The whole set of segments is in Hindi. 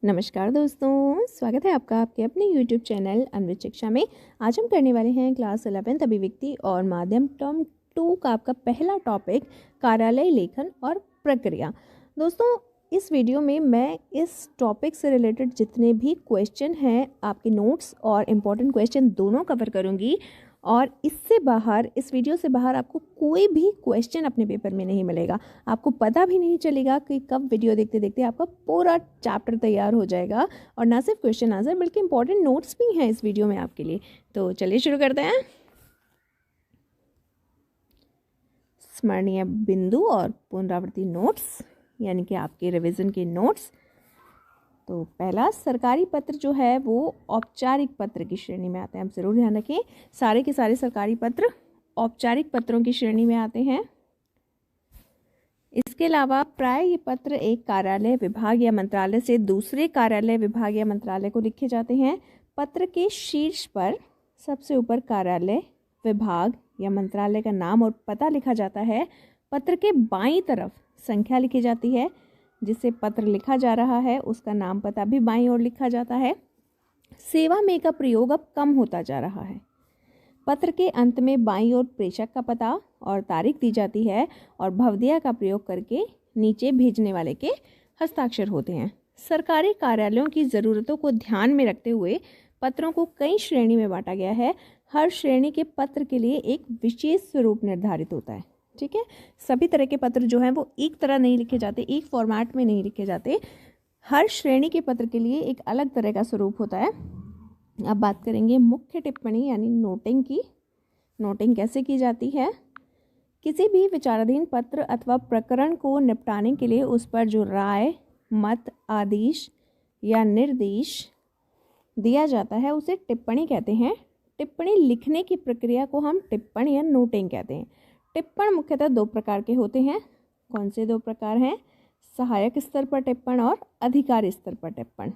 नमस्कार दोस्तों, स्वागत है आपका आपके अपने YouTube चैनल अन्वित शिक्षा में। आज हम करने वाले हैं क्लास 11th अभिव्यक्ति और माध्यम टर्म 2 का आपका पहला टॉपिक कार्यालय लेखन और प्रक्रिया। दोस्तों, इस वीडियो में मैं इस टॉपिक से रिलेटेड जितने भी क्वेश्चन हैं, आपके नोट्स और इम्पॉर्टेंट क्वेश्चन दोनों कवर करूँगी। और इससे बाहर, इस वीडियो से बाहर आपको कोई भी क्वेश्चन अपने पेपर में नहीं मिलेगा। आपको पता भी नहीं चलेगा कि कब वीडियो देखते देखते आपका पूरा चैप्टर तैयार हो जाएगा। और ना सिर्फ क्वेश्चन आंसर बल्कि इंपॉर्टेंट नोट्स भी हैं इस वीडियो में आपके लिए। तो चलिए शुरू करते हैं। स्मरणीय बिंदु और पुनरावृत्ति नोट्स, यानी कि आपके रिवीजन के नोट्स। तो पहला, सरकारी पत्र जो है वो औपचारिक पत्र की श्रेणी में आते हैं। आप ज़रूर ध्यान रखें, सारे के सारे सरकारी पत्र औपचारिक पत्रों की श्रेणी में आते हैं। इसके अलावा प्राय ये पत्र एक कार्यालय, विभाग या मंत्रालय से दूसरे कार्यालय, विभाग या मंत्रालय को लिखे जाते हैं। पत्र के शीर्ष पर सबसे ऊपर कार्यालय, विभाग या मंत्रालय का नाम और पता लिखा जाता है। पत्र के बाईं तरफ संख्या लिखी जाती है। जिससे पत्र लिखा जा रहा है उसका नाम पता भी बाईं ओर लिखा जाता है। सेवा में का प्रयोग अब कम होता जा रहा है। पत्र के अंत में बाईं ओर प्रेषक का पता और तारीख दी जाती है और भवदिया का प्रयोग करके नीचे भेजने वाले के हस्ताक्षर होते हैं। सरकारी कार्यालयों की ज़रूरतों को ध्यान में रखते हुए पत्रों को कई श्रेणी में बांटा गया है। हर श्रेणी के पत्र के लिए एक विशेष स्वरूप निर्धारित होता है। ठीक है, सभी तरह के पत्र जो हैं वो एक तरह नहीं लिखे जाते, एक फॉर्मेट में नहीं लिखे जाते। हर श्रेणी के पत्र के लिए एक अलग तरह का स्वरूप होता है। अब बात करेंगे मुख्य टिप्पणी यानी नोटिंग की। नोटिंग कैसे की जाती है? किसी भी विचाराधीन पत्र अथवा प्रकरण को निपटाने के लिए उस पर जो राय, मत, आदेश या निर्देश दिया जाता है उसे टिप्पणी कहते हैं। टिप्पणी लिखने की प्रक्रिया को हम टिप्पण या नोटिंग कहते हैं। टिप्पण मुख्यतः दो प्रकार के होते हैं। कौन से दो प्रकार हैं? सहायक स्तर पर टिप्पण और अधिकारी स्तर पर टिप्पण।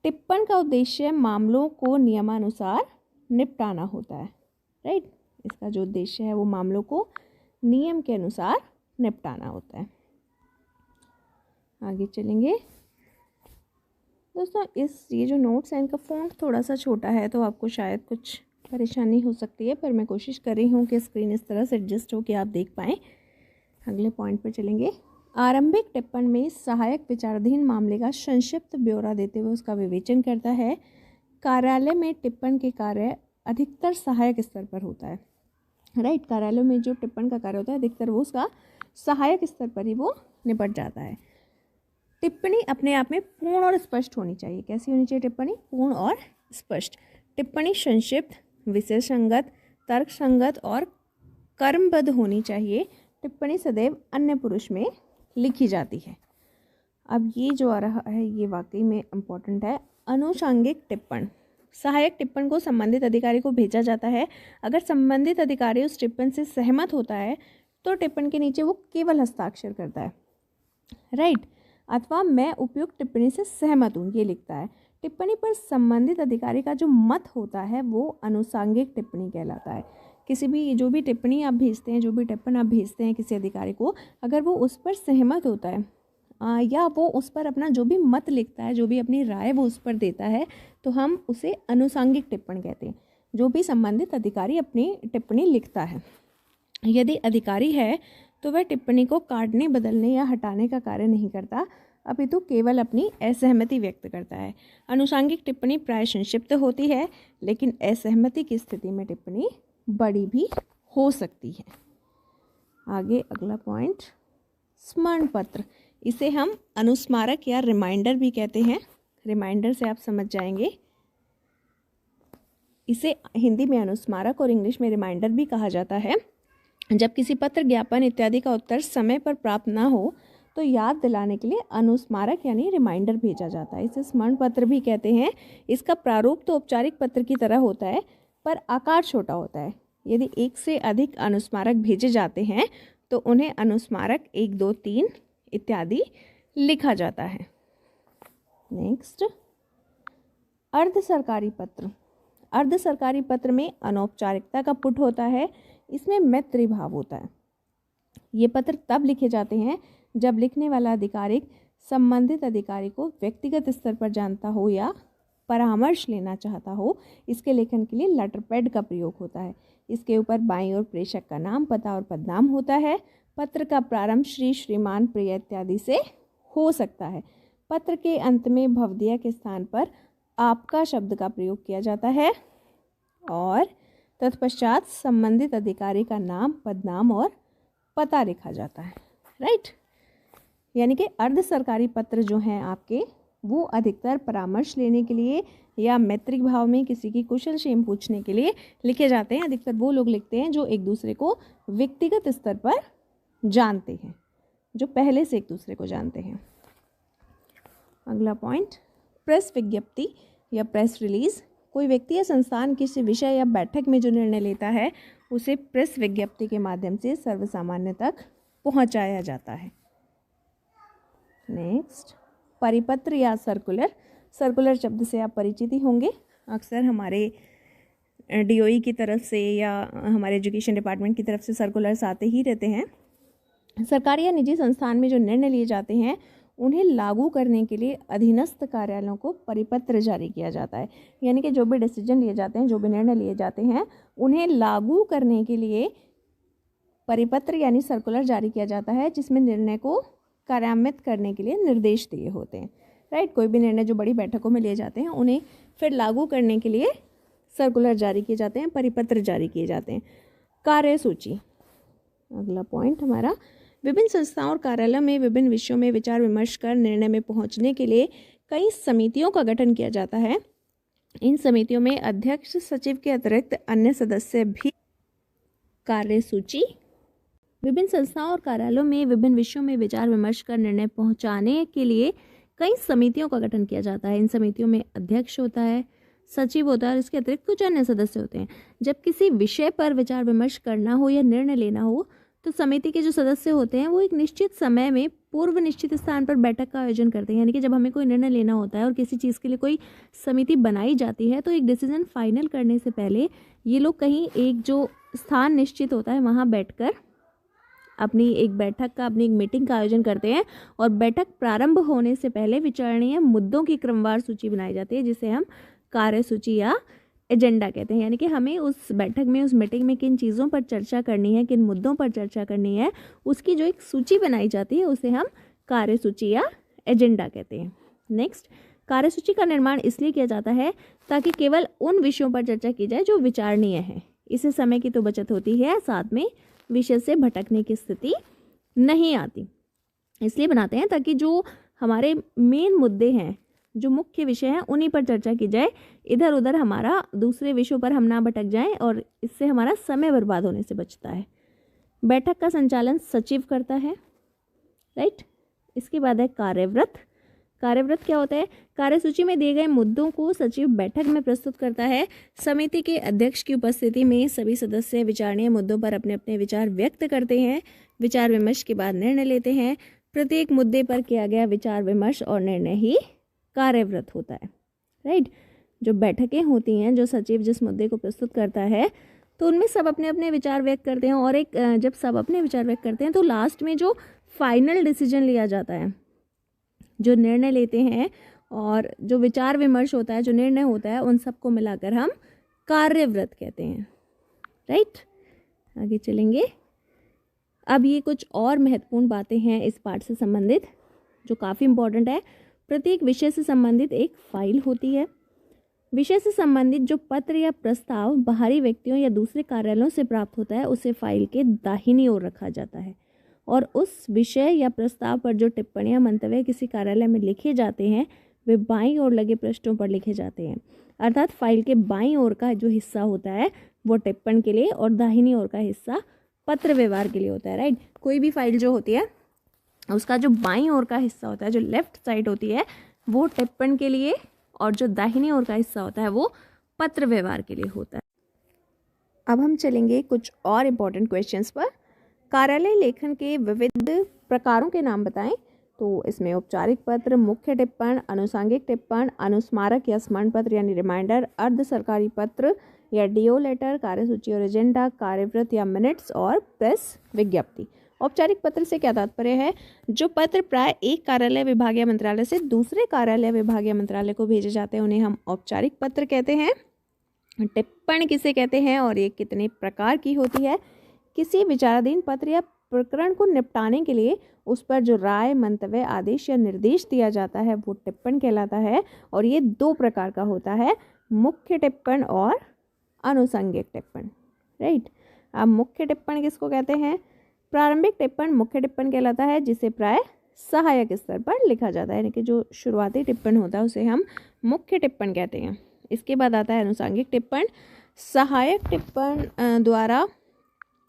टिप्पण का उद्देश्य मामलों को नियमानुसार निपटाना होता है। राइट, इसका जो उद्देश्य है वो मामलों को नियम के अनुसार निपटाना होता है। आगे चलेंगे दोस्तों। ये जो नोट्स है इनका फ़ॉन्ट थोड़ा सा छोटा है तो आपको शायद कुछ परेशानी हो सकती है, पर मैं कोशिश कर रही हूँ कि स्क्रीन इस तरह से एडजस्ट हो कि आप देख पाएँ। अगले पॉइंट पर चलेंगे। आरंभिक टिप्पण में सहायक विचाराधीन मामले का संक्षिप्त ब्यौरा देते हुए उसका विवेचन करता है। कार्यालय में टिप्पण के कार्य अधिकतर सहायक स्तर पर होता है। राइट, कार्यालयों में जो टिप्पण का कार्य होता है अधिकतर वो उसका सहायक स्तर पर ही वो निपट जाता है। टिप्पणी अपने आप में पूर्ण और स्पष्ट होनी चाहिए। कैसी होनी चाहिए टिप्पणी? पूर्ण और स्पष्ट। टिप्पणी संक्षिप्त, विषय संगत, तर्क संगत और कर्मबद्ध होनी चाहिए। टिप्पणी सदैव अन्य पुरुष में लिखी जाती है। अब ये जो आ रहा है ये वाकई में इम्पोर्टेंट है। अनुषांगिक टिप्पण। सहायक टिप्पण को संबंधित अधिकारी को भेजा जाता है। अगर संबंधित अधिकारी उस टिप्पण से सहमत होता है तो टिप्पण के नीचे वो केवल हस्ताक्षर करता है। राइट, अथवा मैं उपयुक्त टिप्पणी से सहमत हूँ ये लिखता है। टिप्पणी पर संबंधित अधिकारी का जो मत होता है वो अनुषांगिक टिप्पणी कहलाता है। किसी भी जो भी टिप्पणी आप भेजते हैं, जो भी टिप्पण आप भेजते हैं किसी अधिकारी को, अगर वो उस पर सहमत होता है या वो उस पर अपना जो भी मत लिखता है, जो भी अपनी राय वो उस पर देता है, तो हम उसे अनुषांगिक टिप्पण कहते हैं। जो भी संबंधित अधिकारी अपनी टिप्पणी लिखता है, यदि अधिकारी है तो वह टिप्पणी को काटने, बदलने या हटाने का कार्य नहीं करता, अपितु केवल अपनी असहमति व्यक्त करता है। अनुषांगिक टिप्पणी प्राय संक्षिप्त होती है, लेकिन असहमति की स्थिति में टिप्पणी बड़ी भी हो सकती है। आगे अगला पॉइंट, स्मरण पत्र। इसे हम अनुस्मारक या रिमाइंडर भी कहते हैं। रिमाइंडर से आप समझ जाएंगे। इसे हिंदी में अनुस्मारक और इंग्लिश में रिमाइंडर भी कहा जाता है। जब किसी पत्र, ज्ञापन इत्यादि का उत्तर समय पर प्राप्त ना हो तो याद दिलाने के लिए अनुस्मारक यानी रिमाइंडर भेजा जाता है। इसे स्मरण पत्र भी कहते हैं। इसका प्रारूप तो औपचारिक पत्र की तरह होता है, पर आकार छोटा होता है। यदि एक से अधिक अनुस्मारक भेजे जाते हैं तो उन्हें अनुस्मारक 1, 2, 3 इत्यादि लिखा जाता है। नेक्स्ट, अर्ध सरकारी पत्र। अर्ध सरकारी पत्र में अनौपचारिकता का पुट होता है। इसमें मैत्री भाव होता है। ये पत्र तब लिखे जाते हैं जब लिखने वाला अधिकारी संबंधित अधिकारी को व्यक्तिगत स्तर पर जानता हो या परामर्श लेना चाहता हो, इसके लेखन के लिए लेटर पैड का प्रयोग होता है। इसके ऊपर बाईं ओर प्रेषक का नाम, पता और पदनाम होता है। पत्र का प्रारंभ श्री, श्रीमान, प्रिय इत्यादि से हो सकता है। पत्र के अंत में भवदीय के स्थान पर आपका शब्द का प्रयोग किया जाता है और तत्पश्चात संबंधित अधिकारी का नाम, पदनाम और पता लिखा जाता है। राइट, यानी कि अर्ध सरकारी पत्र जो हैं आपके, वो अधिकतर परामर्श लेने के लिए या मैत्रिक भाव में किसी की कुशल क्षेम पूछने के लिए लिखे जाते हैं। अधिकतर वो लोग लिखते हैं जो एक दूसरे को व्यक्तिगत स्तर पर जानते हैं, जो पहले से एक दूसरे को जानते हैं। अगला पॉइंट, प्रेस विज्ञप्ति या प्रेस रिलीज। कोई व्यक्ति या संस्थान किसी विषय या बैठक में जो निर्णय लेता है उसे प्रेस विज्ञप्ति के माध्यम से सर्वसामान्य तक पहुंचाया जाता है। नेक्स्ट, परिपत्र या सर्कुलर। सर्कुलर शब्द से आप परिचित ही होंगे, अक्सर हमारे DOE की तरफ से या हमारे एजुकेशन डिपार्टमेंट की तरफ से सर्कुलर्स आते ही रहते हैं। सरकारी या निजी संस्थान में जो निर्णय लिए जाते हैं उन्हें लागू करने के लिए अधीनस्थ कार्यालयों को परिपत्र जारी किया जाता है। यानी कि जो भी डिसीजन लिए जाते हैं, जो भी निर्णय लिए जाते हैं, उन्हें लागू करने के लिए परिपत्र यानी सर्कुलर जारी किया जाता है, जिसमें निर्णय को कार्यान्वित करने के लिए निर्देश दिए होते हैं। राइट, कोई भी निर्णय जो बड़ी बैठकों में लिए जाते हैं उन्हें फिर लागू करने के लिए सर्कुलर जारी किए जाते हैं, परिपत्र जारी किए जाते हैं। कार्यसूची, अगला पॉइंट हमारा, विभिन्न संस्थाओं और कार्यालयों में विभिन्न विषयों में विचार विमर्श कर निर्णय में पहुंचने के लिए कई समितियों का गठन किया जाता है। इन समितियों में अध्यक्ष, सचिव के अतिरिक्त अन्य सदस्य भी। कार्यसूची, विभिन्न संस्थाओं और कार्यालयों में विभिन्न विषयों में विचार विमर्श कर निर्णय पहुंचाने के लिए कई समितियों का गठन किया जाता है। इन समितियों में अध्यक्ष होता है, सचिव होता है और इसके अतिरिक्त कुछ अन्य सदस्य होते हैं। जब किसी विषय पर विचार विमर्श करना हो या निर्णय लेना हो तो समिति के जो सदस्य होते हैं वो एक निश्चित समय में पूर्व निश्चित स्थान पर बैठक का आयोजन करते हैं। यानी कि जब हमें कोई निर्णय लेना होता है और किसी चीज़ के लिए कोई समिति बनाई जाती है तो एक डिसीजन फाइनल करने से पहले ये लोग कहीं एक जो स्थान निश्चित होता है वहाँ बैठकर अपनी एक बैठक का, अपनी एक मीटिंग का आयोजन करते हैं और बैठक प्रारंभ होने से पहले विचारणीय मुद्दों की क्रमवार सूची बनाई जाती है, जिसे हम कार्यसूची या एजेंडा कहते हैं। यानी कि हमें उस बैठक में, उस मीटिंग में किन चीज़ों पर चर्चा करनी है, किन मुद्दों पर चर्चा करनी है, उसकी जो एक सूची बनाई जाती है उसे हम कार्यसूची या एजेंडा कहते हैं। नेक्स्ट, कार्यसूची का निर्माण इसलिए किया जाता है ताकि केवल उन विषयों पर चर्चा की जाए जो विचारणीय है। इससे समय की तो बचत होती है, साथ में विषय से भटकने की स्थिति नहीं आती। इसलिए बनाते हैं ताकि जो हमारे मेन मुद्दे हैं, जो मुख्य विषय हैं, उन्हीं पर चर्चा की जाए। इधर उधर हमारा दूसरे विषयों पर हम ना भटक जाएं और इससे हमारा समय बर्बाद होने से बचता है। बैठक का संचालन सचिव करता है। राइट, इसके बाद है कार्यव्रत। कार्यव्रत क्या होता है? कार्यसूची में दिए गए मुद्दों को सचिव बैठक में प्रस्तुत करता है। समिति के अध्यक्ष की उपस्थिति में सभी सदस्य विचारणीय मुद्दों पर अपने अपने विचार व्यक्त करते हैं। विचार विमर्श के बाद निर्णय लेते हैं। प्रत्येक मुद्दे पर किया गया विचार विमर्श और निर्णय ही कार्यव्रत होता है। राइट, जो बैठकें होती हैं, जो सचिव जिस मुद्दे को प्रस्तुत करता है तो उनमें सब अपने अपने विचार व्यक्त करते हैं और एक जब सब अपने विचार व्यक्त करते हैं तो लास्ट में जो फाइनल डिसीजन लिया जाता है, जो निर्णय लेते हैं और जो विचार विमर्श होता है, जो निर्णय होता है, उन सबको मिलाकर हम कार्यव्रत कहते हैं। राइट, आगे चलेंगे। अब ये कुछ और महत्वपूर्ण बातें हैं इस पाठ से संबंधित जो काफ़ी इम्पोर्टेंट है। प्रत्येक विषय से संबंधित एक फाइल होती है। विषय से संबंधित जो पत्र या प्रस्ताव बाहरी व्यक्तियों या दूसरे कार्यालयों से प्राप्त होता है उसे फाइल के दाहिनी ओर रखा जाता है और उस विषय या प्रस्ताव पर जो टिप्पणियां मंतव्य किसी कार्यालय में लिखे जाते हैं वे बाईं ओर लगे पृष्ठों पर लिखे जाते हैं। अर्थात फाइल के बाईं ओर का जो हिस्सा होता है वो टिप्पण के लिए और दाहिनी ओर का हिस्सा पत्र व्यवहार के लिए होता है। राइट, कोई भी फाइल जो होती है उसका जो बाईं ओर का हिस्सा होता है, जो लेफ्ट साइड होती है, वो टिप्पण के लिए और जो दाहिनी ओर का हिस्सा होता है वो पत्र व्यवहार के लिए होता है। अब हम चलेंगे कुछ और इम्पोर्टेंट क्वेश्चंस पर। कार्यालय लेखन के विविध प्रकारों के नाम बताएं। तो इसमें औपचारिक पत्र, मुख्य टिप्पण, अनुसांगिक टिप्पण, अनुस्मारक या स्मरण पत्र यानी रिमाइंडर, अर्ध सरकारी पत्र या DO लेटर, कार्यसूची और एजेंडा, कार्यव्रत या मिनट्स और प्रेस विज्ञप्ति। औपचारिक पत्र से क्या तात्पर्य है? जो पत्र प्राय एक कार्यालय, विभाग या मंत्रालय से दूसरे कार्यालय, विभाग या मंत्रालय को भेजे जाते हैं उन्हें हम औपचारिक पत्र कहते हैं। टिप्पणी किसे कहते हैं और ये कितने प्रकार की होती है? किसी विचाराधीन पत्र या प्रकरण को निपटाने के लिए उस पर जो राय, मंतव्य, आदेश या निर्देश दिया जाता है वो टिप्पण कहलाता है। और ये 2 प्रकार का होता है, मुख्य टिप्पण और आनुषंगिक टिप्पण। राइट। अब मुख्य टिप्पण किसको कहते हैं? प्रारंभिक टिप्पण मुख्य टिप्पण कहलाता है, जिसे प्राय सहायक स्तर पर लिखा जाता है, यानी कि जो शुरुआती टिप्पण होता है उसे हम मुख्य टिप्पण कहते हैं। इसके बाद आता है अनुषंगिक टिप्पण।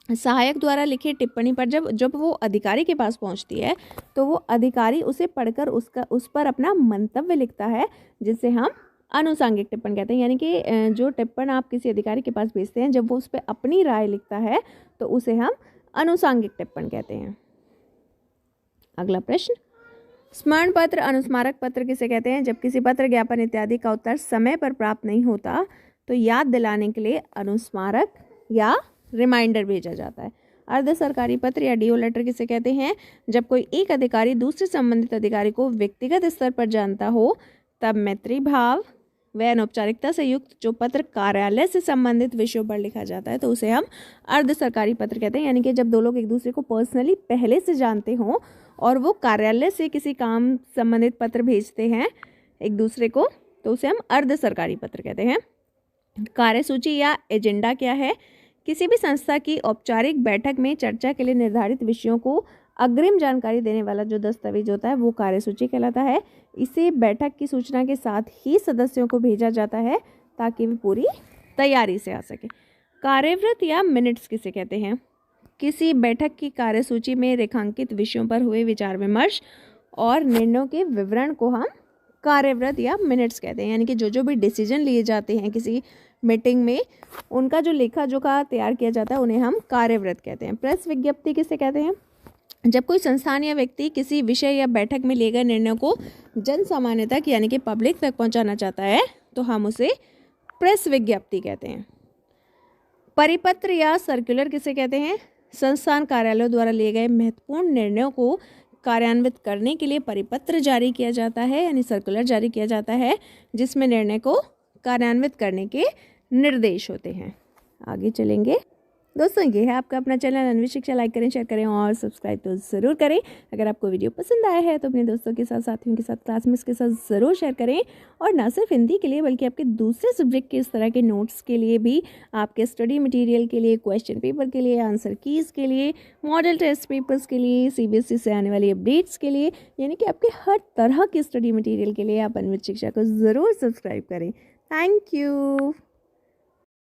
सहायक द्वारा लिखी टिप्पणी पर जब वो अधिकारी के पास पहुंचती है तो वो अधिकारी उसे पढ़कर उस पर अपना मंतव्य लिखता है, जिसे हम आनुषंगिक टिप्पण कहते हैं। यानी कि जो टिप्पण आप किसी अधिकारी के पास भेजते हैं, जब वो उस पर अपनी राय लिखता है तो उसे हम आनुषंगिक टिप्पण कहते हैं। अगला प्रश्न, स्मरण पत्र, अनुस्मारक पत्र किसे कहते हैं? जब किसी पत्र, ज्ञापन इत्यादि का उत्तर समय पर प्राप्त नहीं होता तो याद दिलाने के लिए अनुस्मारक या रिमाइंडर भेजा जाता है। अर्ध सरकारी पत्र या डीओ लेटर किसे कहते हैं? जब कोई एक अधिकारी दूसरे संबंधित अधिकारी को व्यक्तिगत स्तर पर जानता हो तब मैत्री भाव व अनौपचारिकता से युक्त जो पत्र कार्यालय से संबंधित विषयों पर लिखा जाता है तो उसे हम अर्ध सरकारी पत्र कहते हैं। यानी कि जब 2 लोग एक दूसरे को पर्सनली पहले से जानते हों और वो कार्यालय से किसी काम संबंधित पत्र भेजते हैं एक दूसरे को तो उसे हम अर्ध सरकारी पत्र कहते हैं। कार्यसूची या एजेंडा क्या है? किसी भी संस्था की औपचारिक बैठक में चर्चा के लिए निर्धारित विषयों को अग्रिम जानकारी देने वाला जो दस्तावेज होता है वो कार्यसूची कहलाता है। इसे बैठक की सूचना के साथ ही सदस्यों को भेजा जाता है ताकि वे पूरी तैयारी से आ सके। कार्यवृत्त या मिनट्स किसे कहते हैं? किसी बैठक की कार्यसूची में रेखांकित विषयों पर हुए विचार विमर्श और निर्णयों के विवरण को हम कार्यवृत्त या मिनट्स कहते हैं। यानी कि जो भी डिसीजन लिए जाते हैं किसी मीटिंग में, उनका जो लेखा जोखा तैयार किया जाता है उन्हें हम कार्यवृत्त कहते हैं। प्रेस विज्ञप्ति किसे कहते हैं? जब कोई संस्थान या व्यक्ति किसी विषय या बैठक में लिए गए निर्णयों को जन सामान्य तक यानी कि पब्लिक तक पहुंचाना चाहता है तो हम उसे प्रेस विज्ञप्ति कहते हैं। परिपत्र या सर्कुलर किसे कहते हैं? संस्थान कार्यालयों द्वारा लिए गए महत्वपूर्ण निर्णयों को कार्यान्वित करने के लिए परिपत्र जारी किया जाता है, यानी सर्कुलर जारी किया जाता है, जिसमें निर्णय को कार्यान्वित करने के निर्देश होते हैं। आगे चलेंगे दोस्तों, ये है आपका अपना चैनल अन्वी शिक्षा। लाइक करें, शेयर करें और सब्सक्राइब तो ज़रूर करें। अगर आपको वीडियो पसंद आया है तो अपने दोस्तों के साथ, साथियों के साथ, क्लासमेट्स के साथ ज़रूर शेयर करें। और ना सिर्फ हिंदी के लिए बल्कि आपके दूसरे सब्जेक्ट के इस तरह के नोट्स के लिए भी, आपके स्टडी मटेरियल के लिए, क्वेश्चन पेपर के लिए, आंसर कीज़ के लिए, मॉडल टेस्ट पेपर्स के लिए, CBSE से आने वाली अपडेट्स के लिए, यानी कि आपके हर तरह के स्टडी मटेरियल के लिए आप अन्वित शिक्षा को ज़रूर सब्सक्राइब करें। Thank you.